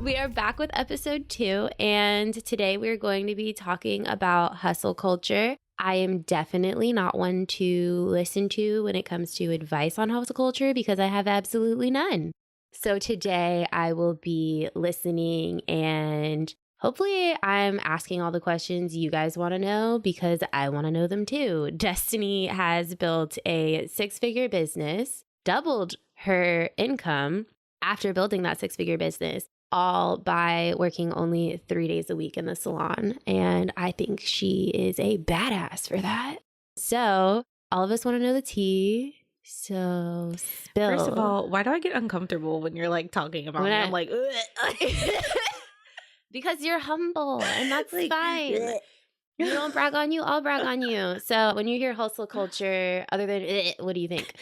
We are back with episode 2, and today we're going to be talking about hustle culture. I am definitely not one to listen to when it comes to advice on hustle culture because I have absolutely none. So today I will be listening and hopefully I'm asking all the questions you guys want to know because I want to know them too. Destiny has built a 6-figure business, doubled her income after building that 6-figure business, all by working only 3 days a week in the salon. And I think she is a badass for that. So all of us want to know the tea. So spill. First of all, why do I get uncomfortable when you're like talking about me? I'm like, because you're humble and that's like, fine. You don't brag on you, I'll brag on you. So when you hear hustle culture, other than what do you think?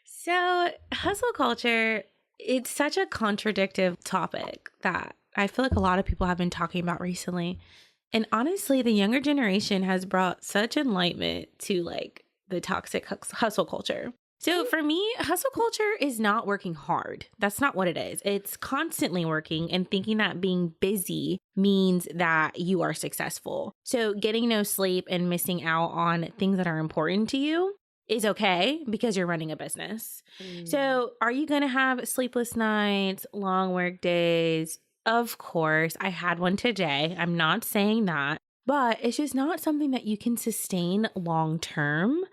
So hustle culture, it's such a contradictive topic that I feel like a lot of people have been talking about recently. And honestly, the younger generation has brought such enlightenment to like the toxic hustle culture. So for me, hustle culture is not working hard. That's not what it is. It's constantly working and thinking that being busy means that you are successful. So getting no sleep and missing out on things that are important to you is okay because you're running a business. So are you going to have sleepless nights, long work days? Of course, I had one today. I'm not saying that, but it's just not something that you can sustain long term.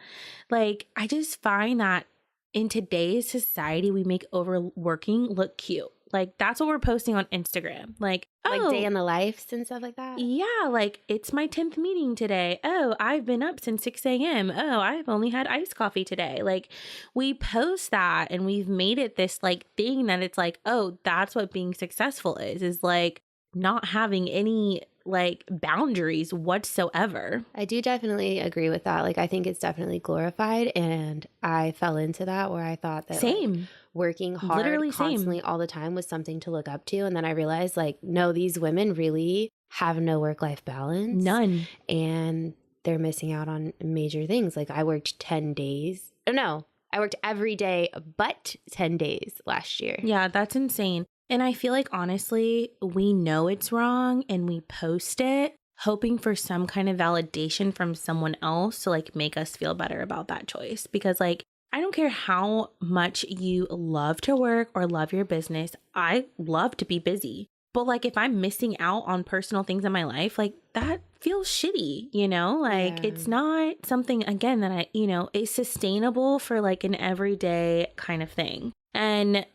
Like, I just find that in today's society, we make overworking look cute. Like, that's what we're posting on Instagram. Like day in the life and stuff like that? Yeah, like it's my 10th meeting today. Oh, I've been up since 6 a.m. Oh, I've only had iced coffee today. Like, we post that and we've made it this like thing that it's like, oh, that's what being successful is like not having any like boundaries whatsoever. I do definitely agree with that. Like, I think it's definitely glorified, and I fell into that where I thought that like, working hard Literally constantly all the time was something to look up to. And then I realized like, no, these women really have no work-life balance. None. And they're missing out on major things. Like, I worked 10 days. Oh, no, I worked every day but 10 days last year. Yeah, that's insane. And I feel like, honestly, we know it's wrong and we post it hoping for some kind of validation from someone else to like make us feel better about that choice. Because like, I don't care how much you love to work or love your business. I love to be busy. But like, if I'm missing out on personal things in my life, like that feels shitty, you know? Like it's not something, again, that is sustainable for like an everyday kind of thing. And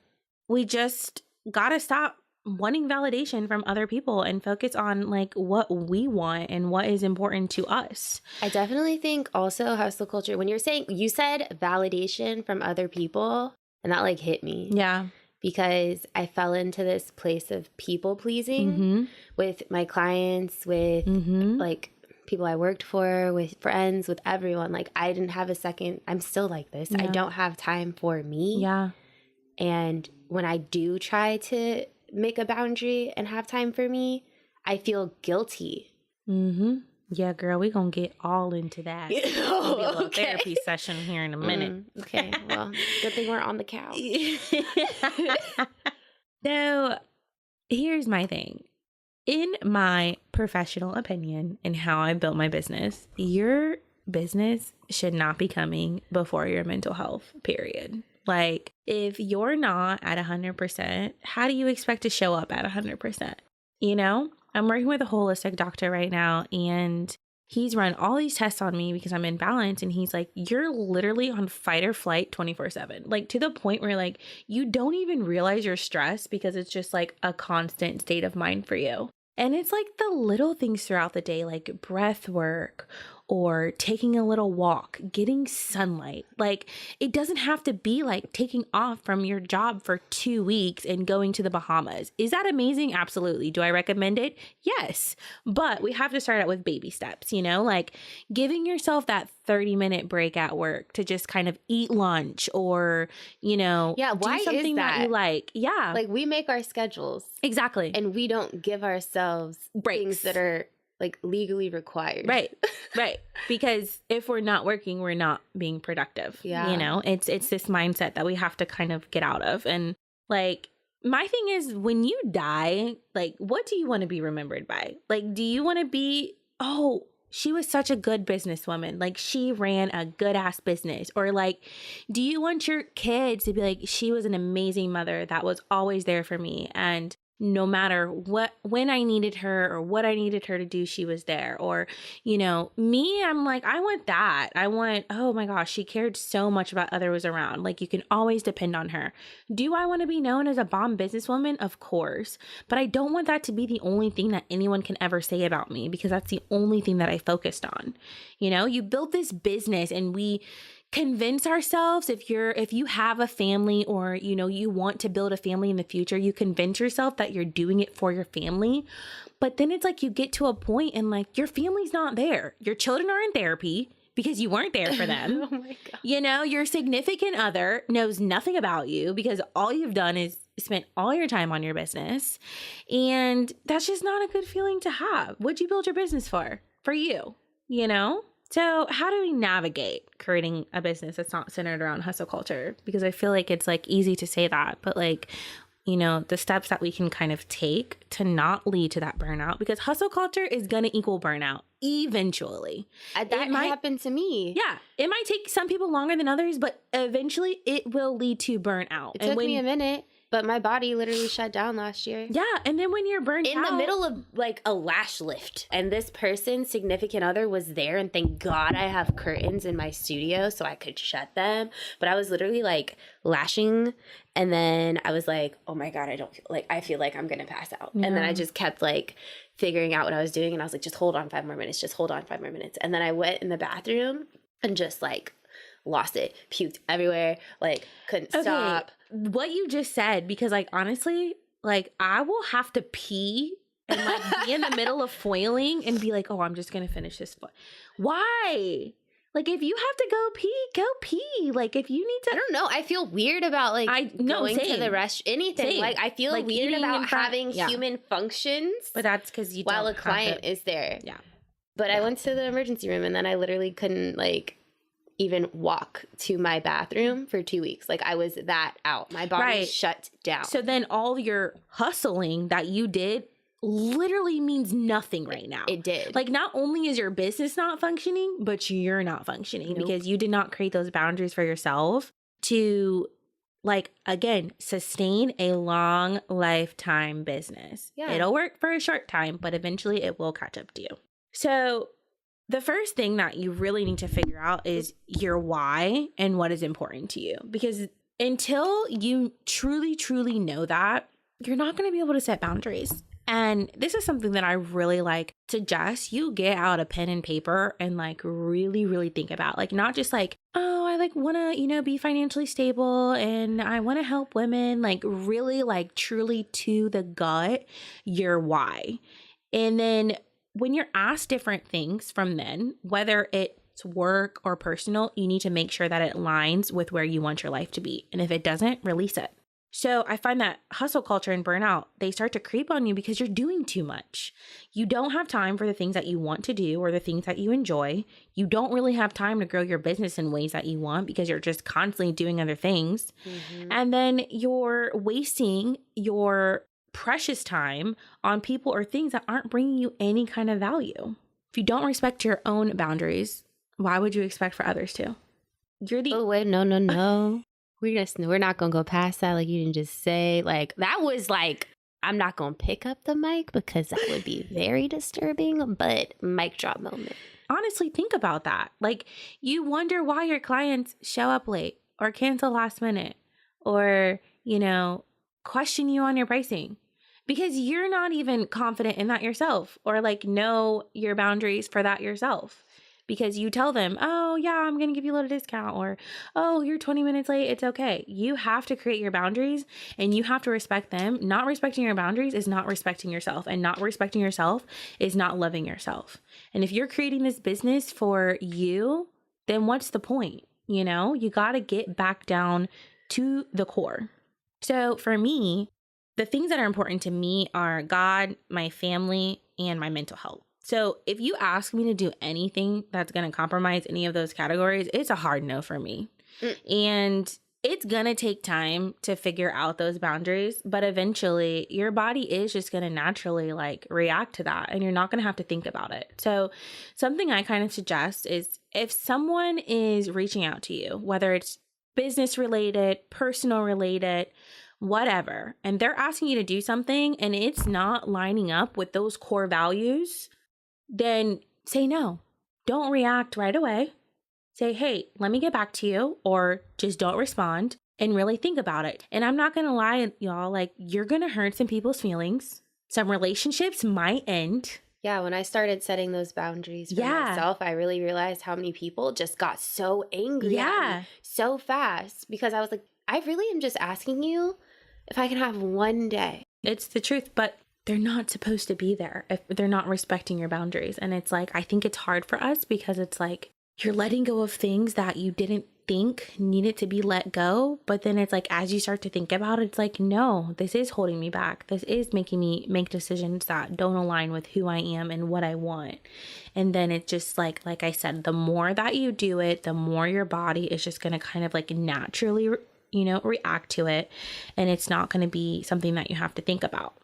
we just gotta stop wanting validation from other people and focus on like what we want and what is important to us. I definitely think also hustle culture, when you said validation from other people, and that like hit me. Yeah. Because I fell into this place of people pleasing with my clients, with like people I worked for, with friends, with everyone. Like, I didn't have a second. I'm still like this. I don't have time for me. Yeah. And when I do try to make a boundary and have time for me, I feel guilty. Yeah, girl, we're going to get all into that. It'll be a little therapy session here in a minute. Okay, well, good thing we're on the couch. So, here's my thing. In my professional opinion and how I built my business, your business should not be coming before your mental health, period. Like, if you're not at 100%, how do you expect to show up at 100%? You know, I'm working with a holistic doctor right now, and he's run all these tests on me because I'm in balance. And he's like, you're literally on fight or flight 24/7, like to the point where like you don't even realize you're stressed because it's just like a constant state of mind for you. And it's like the little things throughout the day, like breath work or taking a little walk, getting sunlight. Like, it doesn't have to be like taking off from your job for 2 weeks and going to the Bahamas. Is that amazing? Absolutely. Do I recommend it? Yes. But we have to start out with baby steps, you know, like giving yourself that 30-minute break at work to just kind of eat lunch or, you know, why do something is that you like. Yeah. Like, we make our schedules. Exactly. And we don't give ourselves breaks. Things that are like legally required. Right. Right. Because if we're not working, we're not being productive. Yeah. You know, it's this mindset that we have to kind of get out of. And like, my thing is, when you die, like, what do you want to be remembered by? Like, do you want to be, oh, she was such a good businesswoman. Like, she ran a good ass business. Or like, do you want your kids to be like, she was an amazing mother that was always there for me. And no matter when I needed her or what I needed her to do, she was there. Or, me, I'm like, I want that. I want, oh my gosh, she cared so much about others around. Like, you can always depend on her. Do I want to be known as a bomb businesswoman? Of course. But I don't want that to be the only thing that anyone can ever say about me, because that's the only thing that I focused on. You build this business, and we convince ourselves, if you have a family, or you want to build a family in the future, you convince yourself that you're doing it for your family. But then it's like you get to a point and like your family's not there. Your children are in therapy because you weren't there for them. Oh my God. Your significant other knows nothing about you because all you've done is spent all your time on your business. And that's just not a good feeling to have. What'd you build your business for? For you, So how do we navigate creating a business that's not centered around hustle culture? Because I feel like it's like easy to say that, but like, the steps that we can kind of take to not lead to that burnout, because hustle culture is going to equal burnout eventually. That might happen to me. Yeah. It might take some people longer than others, but eventually it will lead to burnout. It took me a minute. But my body literally shut down last year. Yeah. And then when you're burned out. In the middle of like a lash lift. And this person's significant other was there. And thank God I have curtains in my studio so I could shut them. But I was literally like lashing. And then I was like, oh my God, I feel like I'm going to pass out. Yeah. And then I just kept like figuring out what I was doing. And I was like, just hold on 5 more minutes. Just hold on 5 more minutes. And then I went in the bathroom and just like lost it, puked everywhere, like couldn't stop. What you just said, because like honestly, like I will have to pee and like be in the middle of foiling and be like, oh, I'm just gonna finish this. Why? Like, if you have to go pee. Like, if you need to, I don't know. I feel weird about like going to the rest. Anything. Same. Like, I feel like weird about having human functions. But that's because you while a client is there. Yeah. But I went to the emergency room and then I literally couldn't like even walk to my bathroom for 2 weeks. Like, I was that out. My body shut down. So then all your hustling that you did literally means nothing right now. It did. Like, not only is your business not functioning, but you're not functioning because you did not create those boundaries for yourself to, like, again, sustain a long lifetime business. Yeah. It'll work for a short time, but eventually it will catch up to you. So the first thing that you really need to figure out is your why and what is important to you. Because until you truly, truly know that, you're not going to be able to set boundaries. And this is something that I really like suggest you get out a pen and paper and like really, really think about. Like, not just like, oh, I like want to, be financially stable and I want to help women. Like, really, like, truly to the gut, your why. And then when you're asked different things from men, whether it's work or personal, you need to make sure that it aligns with where you want your life to be. And if it doesn't, release it. So I find that hustle culture and burnout, they start to creep on you because you're doing too much. You don't have time for the things that you want to do or the things that you enjoy. You don't really have time to grow your business in ways that you want because you're just constantly doing other things. Mm-hmm. And then you're wasting your precious time on people or things that aren't bringing you any kind of value. If you don't respect your own boundaries, why would you expect for others to? Oh, wait, no. We're not going to go past that. Like, you didn't just say, like, that was like, I'm not going to pick up the mic because that would be very disturbing, but mic drop moment. Honestly, think about that. Like, you wonder why your clients show up late or cancel last minute or, question you on your pricing because you're not even confident in that yourself or like know your boundaries for that yourself. Because you tell them, oh, yeah, I'm going to give you a little discount or, oh, you're 20 minutes late. It's okay. You have to create your boundaries and you have to respect them. Not respecting your boundaries is not respecting yourself, and not respecting yourself is not loving yourself. And if you're creating this business for you, then what's the point? You got to get back down to the core. So for me, the things that are important to me are God, my family, and my mental health. So if you ask me to do anything that's going to compromise any of those categories, it's a hard no for me. And it's going to take time to figure out those boundaries, but eventually your body is just going to naturally like react to that and you're not going to have to think about it. So something I kind of suggest is if someone is reaching out to you, whether it's business related, personal related, whatever, and they're asking you to do something and it's not lining up with those core values, then say no. Don't react right away. Say, hey, let me get back to you, or just don't respond and really think about it. And I'm not going to lie, y'all, like you're going to hurt some people's feelings. Some relationships might end. Yeah, when I started setting those boundaries for myself, I really realized how many people just got so angry at me so fast because I was like, I really am just asking you if I can have one day. It's the truth, but they're not supposed to be there if they're not respecting your boundaries. And it's like, I think it's hard for us because it's like, you're letting go of things that you didn't think needed to be let go. But then it's like, as you start to think about it, it's like, no, this is holding me back. This is making me make decisions that don't align with who I am and what I want. And then it's just like I said, the more that you do it, the more your body is just going to kind of like naturally, react to it. And it's not going to be something that you have to think about.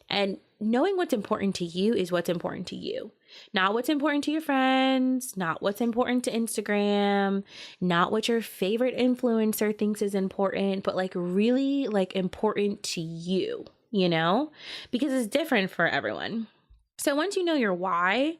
And knowing what's important to you is what's important to you. Not what's important to your friends, not what's important to Instagram, not what your favorite influencer thinks is important, but like really like important to you, because it's different for everyone. So once you know your why,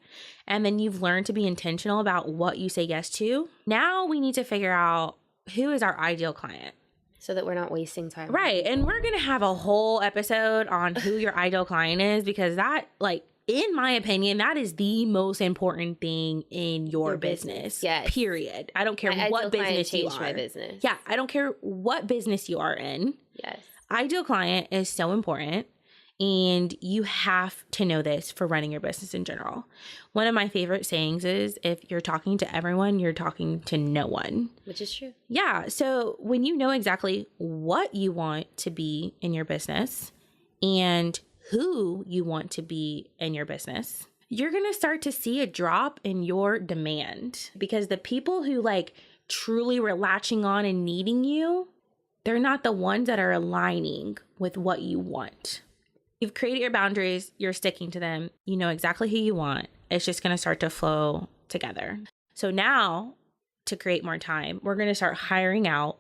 and then you've learned to be intentional about what you say yes to, now we need to figure out who is our ideal client. So that we're not wasting time. Right. And we're going to have a whole episode on who your ideal client is, because that, like, in my opinion, that is the most important thing in your business. Yes. Period. I don't care what business you are. My business. Yeah. I don't care what business you are in. Yes. Ideal client is so important. And you have to know this for running your business in general. One of my favorite sayings is, if you're talking to everyone, you're talking to no one. Which is true. Yeah. So when you know exactly what you want to be in your business and who you want to be in your business, you're going to start to see a drop in your demand, because the people who like truly were latching on and needing you, they're not the ones that are aligning with what you want. You've created your boundaries, you're sticking to them, you know exactly who you want. It's just going to start to flow together. So now, to create more time, we're going to start hiring out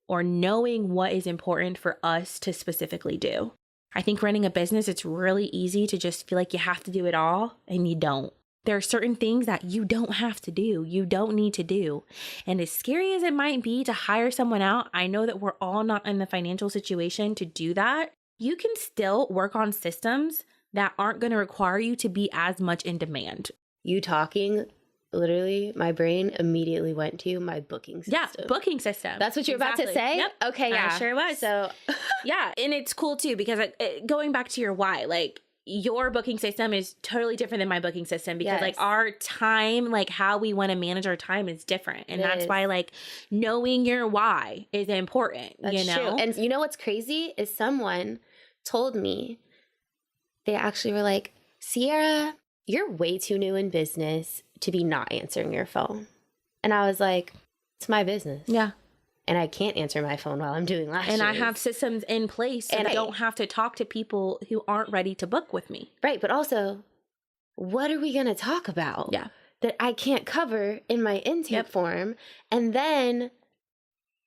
or knowing what is important for us to specifically do. I think running a business, it's really easy to just feel like you have to do it all, and you don't. There are certain things that you don't have to do. You don't need to do. And as scary as it might be to hire someone out, I know that we're all not in the financial situation to do that. You can still work on systems that aren't going to require you to be as much in demand. You talking, literally, my brain immediately went to my booking system. Yeah, booking system. That's what you're about to say? Yep. Okay, yeah. I sure was. So, yeah, and it's cool too, because going back to your why, like your booking system is totally different than my booking system, because like our time, like how we want to manage our time is different. And that's why like knowing your why is important. That's true. And you know what's crazy is someone told me, they actually were like, Sierra, you're way too new in business to be not answering your phone. And I was like, it's my business. Yeah. And I can't answer my phone while I'm doing lashes. And I have systems in place so I don't have to talk to people who aren't ready to book with me. Right. But also, what are we going to talk about? Yeah. That I can't cover in my intake form, and then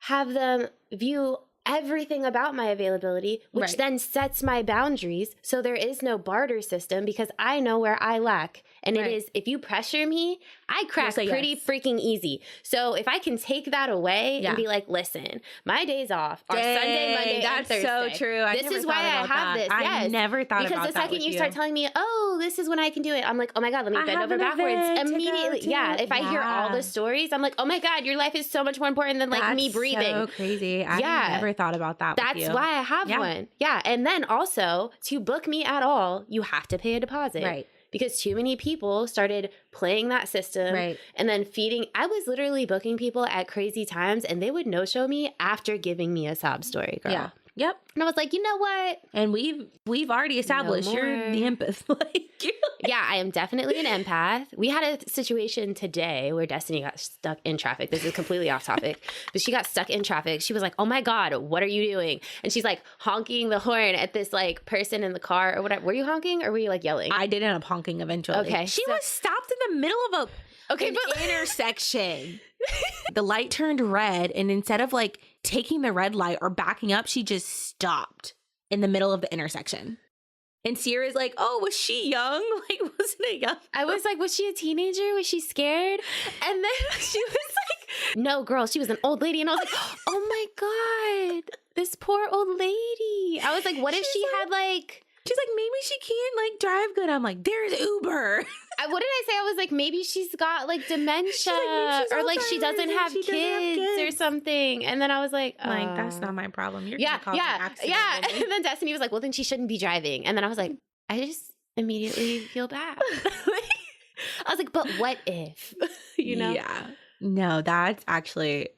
have them view everything about my availability, which then sets my boundaries. So there is no barter system, because I know where I lack. And it is, if you pressure me, I crack pretty freaking easy. So if I can take that away and be like, listen, my days off are Sunday, Monday, and Thursday. That's so true. This is why I have this. I never thought about that. Because the second you start telling me, oh, this is when I can do it, I'm like, oh my God, let me bend over backwards immediately. Yeah. If I hear all the stories, I'm like, oh my God, your life is so much more important than like me breathing. That's so crazy. I never thought about that. That's why I have one. Yeah. And then also, to book me at all, you have to pay a deposit. Right. Because too many people started playing that system and then feeding. I was literally booking people at crazy times, and they would no-show me after giving me a sob story, girl. Yep. And I was like, you know what? And we've already established you're the empath. Yeah, I am definitely an empath. We had a situation today where Destiny got stuck in traffic. This is completely off topic, but she got stuck in traffic. She was like, oh my God, what are you doing? And she's like honking the horn at this like person in the car or whatever. Were you honking or were you like yelling? I did end up honking eventually. Okay. She was stopped in the middle of an intersection. The light turned red, and instead of like taking the red light or backing up, she just stopped in the middle of the intersection. And Sierra's like, oh, was she young? Like, wasn't it young? I was like, was she a teenager? Was she scared? And then she was like, no, girl, she was an old lady. And I was like, oh my God, this poor old lady. I was like, what if she had like... She's like, maybe she can't like drive good. I'm like, there's Uber. What did I say? I was like, maybe she's got like dementia or like she doesn't have kids or something. And then I was like, that's not my problem. You're gonna cause an accident. Yeah. And then Destiny was like, well, then she shouldn't be driving. And then I was like, I just immediately feel bad. I was like, but what if? You know? Yeah. No, that's actually,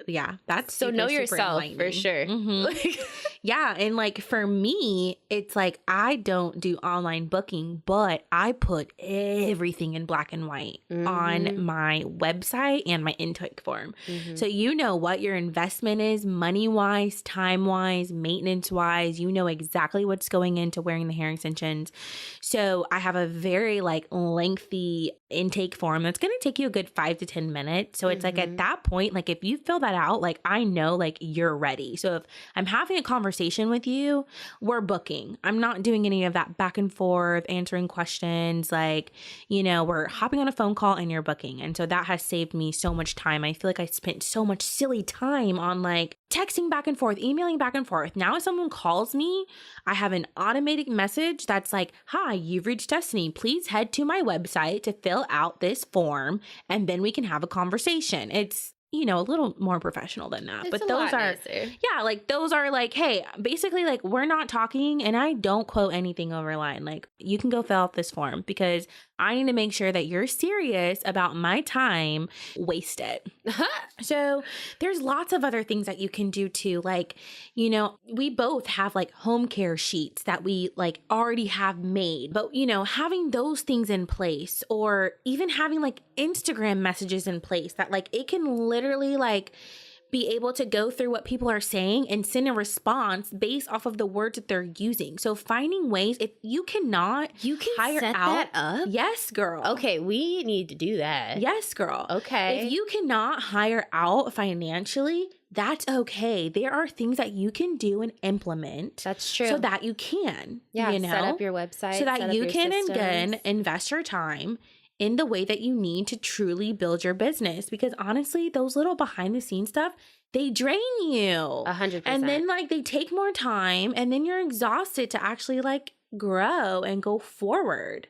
that's so super, know yourself for sure. Mm-hmm. Yeah. And like for me, it's like I don't do online booking, but I put everything in black and white on my website and my intake form. So you know what your investment is money wise, time wise, maintenance wise. You know exactly what's going into wearing the hair extensions. So I have a very like lengthy intake form that's going to take you a good 5 to 10 minutes. So it's like at that point, like if you fill that out, like I know like you're ready. So if I'm having a conversation with you, we're booking. I'm not doing any of that back and forth, answering questions. Like, you know, we're hopping on a phone call and you're booking. And so that has saved me so much time. I feel like I spent so much silly time on like texting back and forth, emailing back and forth. Now if someone calls me, I have an automated message that's like, hi, you've reached Destiny. Please head to my website to fill out this form and then we can have a conversation. It's, you know, a little more professional than that. It's but a those lot are, nicer. yeah, like those are like, hey, basically like we're not talking and I don't quote anything over line. Like you can go fill out this form because I need to make sure that you're serious about my time wasted. So there's lots of other things that you can do too. Like, you know, we both have like home care sheets that we like already have made, but you know, having those things in place or even having like Instagram messages in place that like it can literally like be able to go through what people are saying and send a response based off of the words that they're using. So finding ways, if you cannot hire set out, that up? Yes, girl. Okay, we need to do that. Yes, girl. Okay. If you cannot hire out financially, that's okay. There are things that you can do and implement. That's true. So that you can. Yeah, you know? set up your website. So that you can, systems. again, invest your time in the way that you need to truly build your business. Because honestly, those little behind the scenes stuff, they drain you. 100%. And then like they take more time and then you're exhausted to actually like grow and go forward.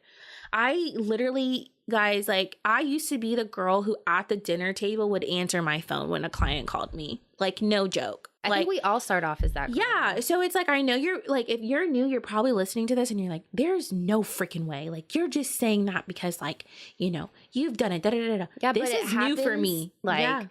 I literally, guys, like I used to be the girl who at the dinner table would answer my phone when a client called me. Like no joke. I like, think we all start off as that. Yeah. So it's like, I know you're like, if you're new, you're probably listening to this and you're like, there's no freaking way. Like, you're just saying that because like, you know, you've done it. Da, da, da, da. Yeah, this but is new for me. Like, yeah.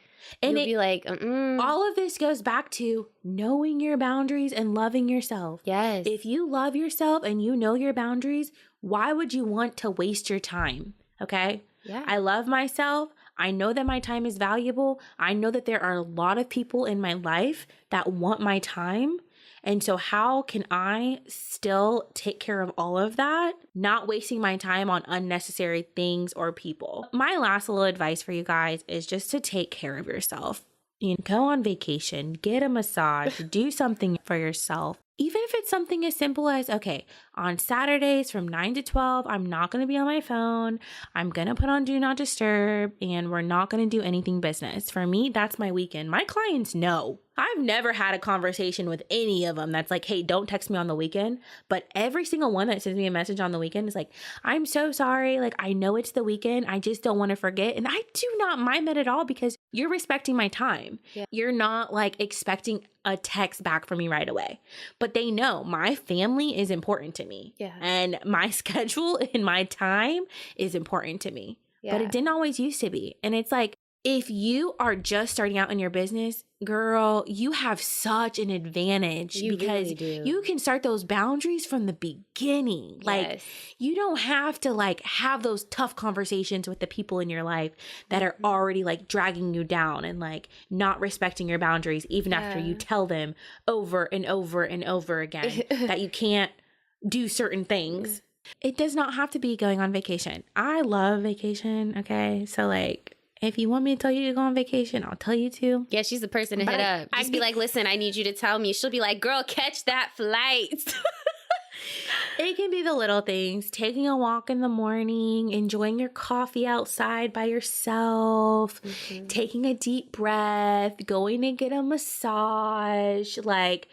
And you'll be like, all of this goes back to knowing your boundaries and loving yourself. Yes. If you love yourself and you know your boundaries, why would you want to waste your time? Okay. Yeah. I love myself. I know that my time is valuable. I know that there are a lot of people in my life that want my time. And so how can I still take care of all of that, not wasting my time on unnecessary things or people? My last little advice for you guys is just to take care of yourself. You know, go on vacation, get a massage, do something for yourself. Even if it's something as simple as, okay, on Saturdays from 9 to 12, I'm not going to be on my phone. I'm going to put on Do Not Disturb and we're not going to do anything business. For me, that's my weekend. My clients know. I've never had a conversation with any of them that's like, hey, don't text me on the weekend. But every single one that sends me a message on the weekend is like, I'm so sorry. Like, I know it's the weekend. I just don't want to forget. And I do not mind that at all because you're respecting my time. Yeah. You're not like expecting a text back from me right away. But they know my family is important to me. Yeah. And my schedule and my time is important to me. Yeah. But it didn't always used to be. And it's like, if you are just starting out in your business, girl, you have such an advantage because really do. you can start those boundaries from the beginning. Like, you don't have to like have those tough conversations with the people in your life that are already like dragging you down and like not respecting your boundaries, even after you tell them over and over and over again that you can't do certain things. It does not have to be going on vacation. I love vacation. Okay. So like, if you want me to tell you to go on vacation, I'll tell you to. Yeah, she's the person to hit up. Just be like, listen, I need you to tell me. She'll be like, girl, catch that flight. It can be the little things. Taking a walk in the morning, enjoying your coffee outside by yourself, taking a deep breath, going to get a massage, like,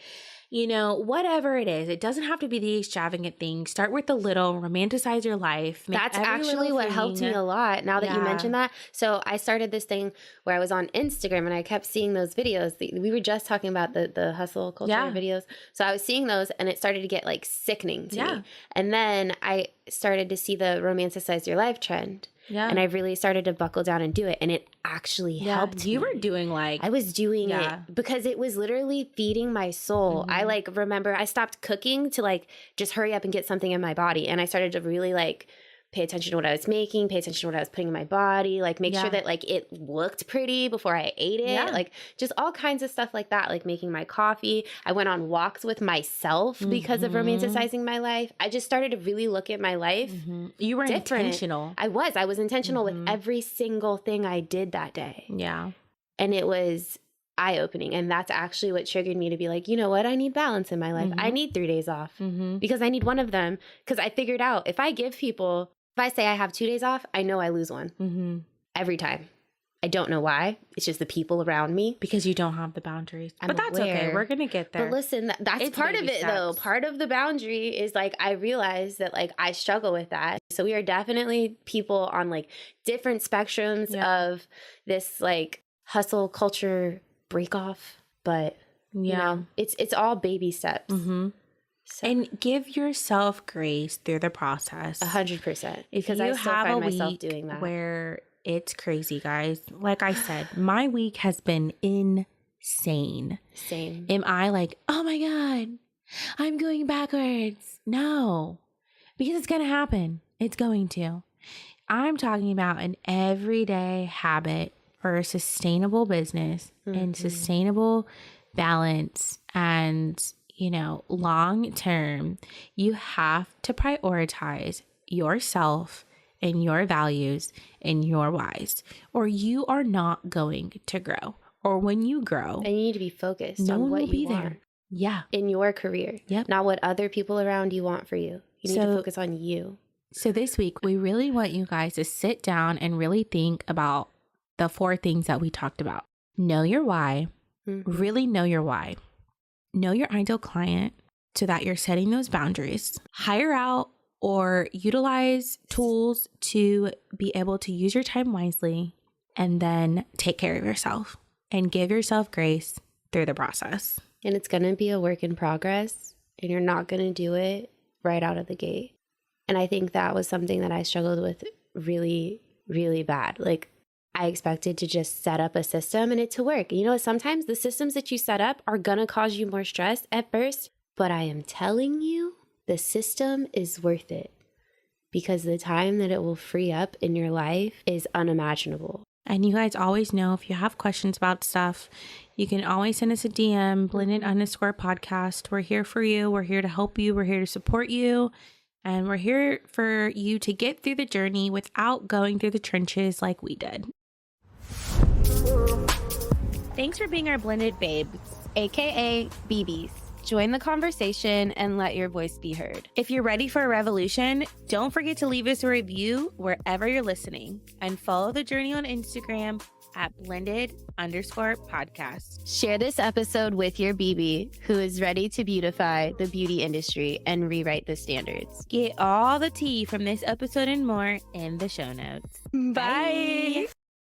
you know, whatever it is. It doesn't have to be the extravagant thing. Start with the little, romanticize your life. That's actually what helped me a lot now that you mentioned that. So I started this thing where I was on Instagram and I kept seeing those videos. We were just talking about the hustle culture videos. So I was seeing those and it started to get like sickening to me. And then I started to see the romanticize your life trend. Yeah. And I really started to buckle down and do it. And it actually helped me. You were doing like... I was doing it because it was literally feeding my soul. I like remember I stopped cooking to like just hurry up and get something in my body. And I started to really like pay attention to what I was making, pay attention to what I was putting in my body, like make sure that like it looked pretty before I ate it. Like just all kinds of stuff like that, like making my coffee. I went on walks with myself because of romanticizing my life. I just started to really look at my life. You were intentional. I was intentional with every single thing I did that day. Yeah. And it was eye-opening. And that's actually what triggered me to be like, you know what? I need balance in my life. I need 3 days off because I need one of them. Because I figured out if I give people, if I say I have 2 days off, I know I lose one every time. I don't know why. It's just the people around me. Because you don't have the boundaries. But that's okay. We're going to get there. But listen, that's part of it though. Part of the boundary is like, I realized that like I struggle with that. So we are definitely people on like different spectrums of this like hustle culture break off. But you know, it's all baby steps. So. And give yourself grace through the process. 100%. Because I still find myself doing that. Where it's crazy, guys. Like I said, my week has been insane. Same. Am I like, oh my God, I'm going backwards? No. Because it's going to happen. It's going to. I'm talking about an everyday habit for a sustainable business and sustainable balance and, you know, long term. You have to prioritize yourself and your values and your whys, or you are not going to grow. Or when you grow, and you need to be focused on what you want. Yeah. In your career. Yep. Not what other people around you want for you. You need to focus on you. So this week, we really want you guys to sit down and really think about the 4 things that we talked about. Know your why. Really know your why. Know your ideal client so that you're setting those boundaries. Hire out or utilize tools to be able to use your time wisely, and then take care of yourself and give yourself grace through the process. And it's going to be a work in progress, and you're not going to do it right out of the gate. And I think that was something that I struggled with really, really bad. Like, I expected to just set up a system and it to work. You know, sometimes the systems that you set up are going to cause you more stress at first, but I am telling you, the system is worth it because the time that it will free up in your life is unimaginable. And you guys always know if you have questions about stuff, you can always send us a DM, blended_podcast. We're here for you. We're here to help you. We're here to support you. And we're here for you to get through the journey without going through the trenches like we did. Thanks for being our blended babes, AKA BBs. Join the conversation and let your voice be heard. If you're ready for a revolution, don't forget to leave us a review wherever you're listening, and follow the journey on Instagram at blended_podcast. Share this episode with your BB who is ready to beautify the beauty industry and rewrite the standards. Get all the tea from this episode and more in the show notes. Bye.